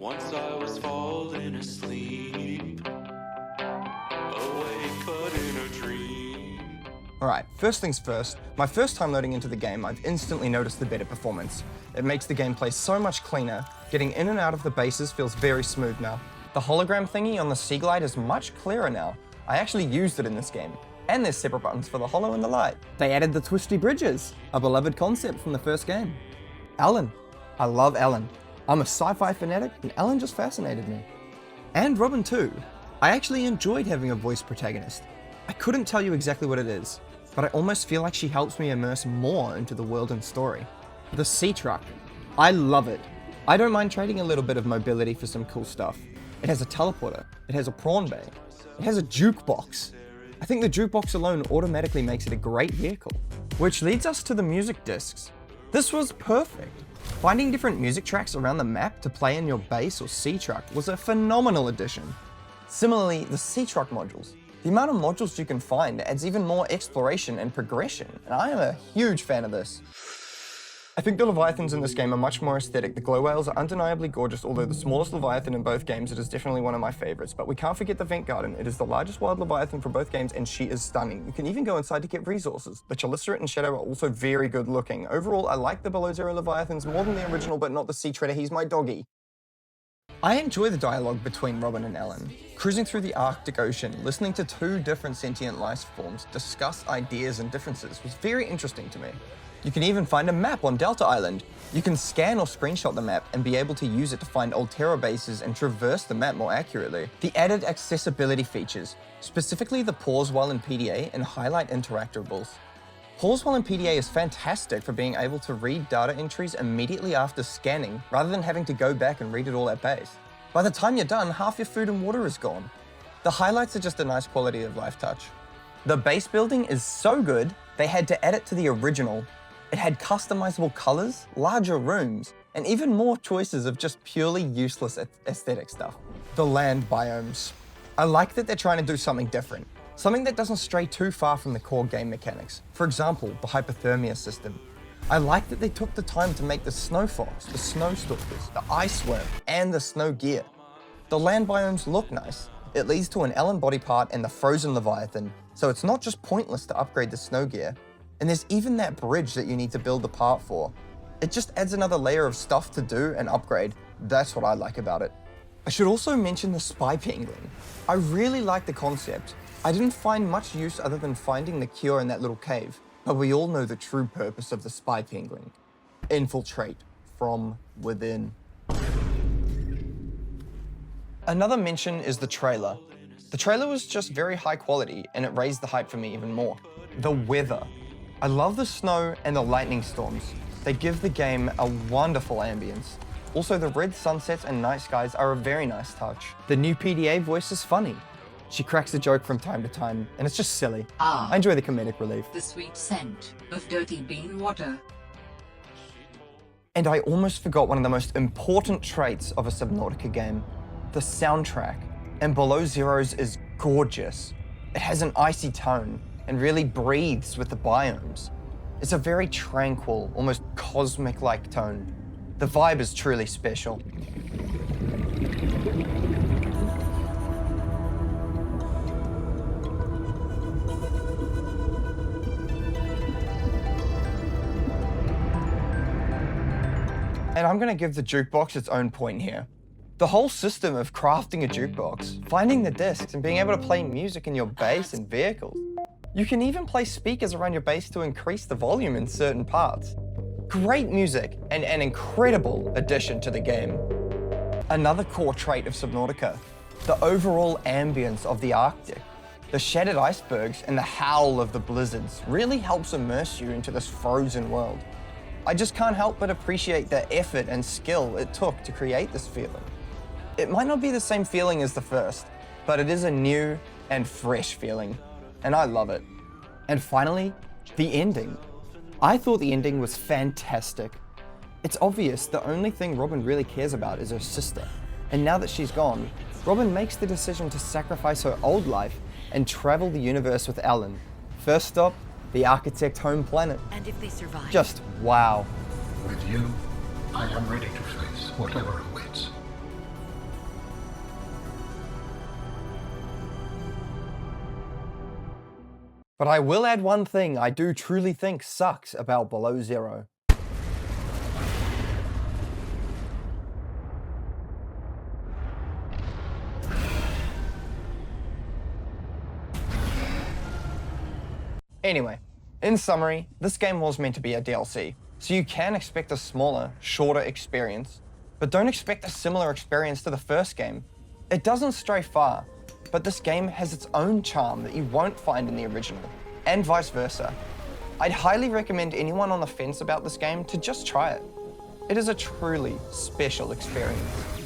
Once I was falling asleep, awake but in a dream. Alright, first things first, my first time loading into the game, I've instantly noticed the better performance. It makes the gameplay so much cleaner, getting in and out of the bases feels very smooth now. The hologram thingy on the Sea Glide is much clearer now. I actually used it in this game. And there's separate buttons for the holo and the light. They added the twisty bridges, a beloved concept from the first game. Alan. I love Alan. I'm a sci-fi fanatic and Alan just fascinated me. And Robin too. I actually enjoyed having a voice protagonist. I couldn't tell you exactly what it is, but I almost feel like she helps me immerse more into the world and story. The sea truck. I love it. I don't mind trading a little bit of mobility for some cool stuff. It has a teleporter, it has a prawn bay, it has a jukebox. I think the jukebox alone automatically makes it a great vehicle. Which leads us to the music discs. This was perfect. Finding different music tracks around the map to play in your base or sea truck was a phenomenal addition. Similarly, the sea truck modules. The amount of modules you can find adds even more exploration and progression, and I am a huge fan of this. I think the Leviathans in this game are much more aesthetic. The glow whales are undeniably gorgeous, although the smallest Leviathan in both games, it is definitely one of my favorites. But we can't forget the vent garden. It is the largest wild Leviathan for both games, and she is stunning. You can even go inside to get resources. The Chelicerae and Shadow are also very good looking. Overall, I like the Below Zero Leviathans more than the original, but not the Sea Treader. He's my doggy. I enjoy the dialogue between Robin and Alan. Cruising through the Arctic Ocean, listening to two different sentient life forms discuss ideas and differences was very interesting to me. You can even find a map on Delta Island. You can scan or screenshot the map and be able to use it to find Alterra bases and traverse the map more accurately. The added accessibility features, specifically the pause while in PDA and highlight interactables. Pause while in PDA is fantastic for being able to read data entries immediately after scanning, rather than having to go back and read it all at base. By the time you're done, half your food and water is gone. The highlights are just a nice quality of life touch. The base building is so good, they had to add it to the original. It had customizable colors, larger rooms, and even more choices of just purely useless aesthetic stuff. The land biomes. I like that they're trying to do something different. Something that doesn't stray too far from the core game mechanics. For example, the hypothermia system. I like that they took the time to make the snow fox, the snow stalkers, the ice worm, and the snow gear. The land biomes look nice. It leads to an Ellen body part and the frozen Leviathan, so it's not just pointless to upgrade the snow gear. And there's even that bridge that you need to build the part for. It just adds another layer of stuff to do and upgrade. That's what I like about it. I should also mention the spy penguin. I really like the concept. I didn't find much use other than finding the cure in that little cave, but we all know the true purpose of the spy penguin. Infiltrate from within. Another mention is the trailer. The trailer was just very high quality and it raised the hype for me even more. The weather. I love the snow and the lightning storms. They give the game a wonderful ambience. Also, the red sunsets and night skies are a very nice touch. The new PDA voice is funny. She cracks a joke from time to time, and it's just silly. I enjoy the comedic relief. The sweet scent of dirty bean water. And I almost forgot one of the most important traits of a Subnautica game. The soundtrack. And Below Zero's is gorgeous. It has an icy tone and really breathes with the biomes. It's a very tranquil, almost cosmic-like tone. The vibe is truly special. And I'm gonna give the jukebox its own point here. The whole system of crafting a jukebox, finding the discs, and being able to play music in your base and vehicles. You can even play speakers around your base to increase the volume in certain parts. Great music and an incredible addition to the game. Another core trait of Subnautica, the overall ambience of the Arctic. The shattered icebergs and the howl of the blizzards really helps immerse you into this frozen world. I just can't help but appreciate the effort and skill it took to create this feeling. It might not be the same feeling as the first, but it is a new and fresh feeling, and I love it. And finally, the ending. I thought the ending was fantastic. It's obvious the only thing Robin really cares about is her sister, and now that she's gone, Robin makes the decision to sacrifice her old life and travel the universe with Alan. First stop, the Architect home planet. And if they survive? Just wow. With you, I am ready to face whatever awaits. But I will add one thing I do truly think sucks about Below Zero. Anyway, in summary, this game was meant to be a DLC, so you can expect a smaller, shorter experience, but don't expect a similar experience to the first game. It doesn't stray far, but this game has its own charm that you won't find in the original, and vice versa. I'd highly recommend anyone on the fence about this game to just try it. It is a truly special experience.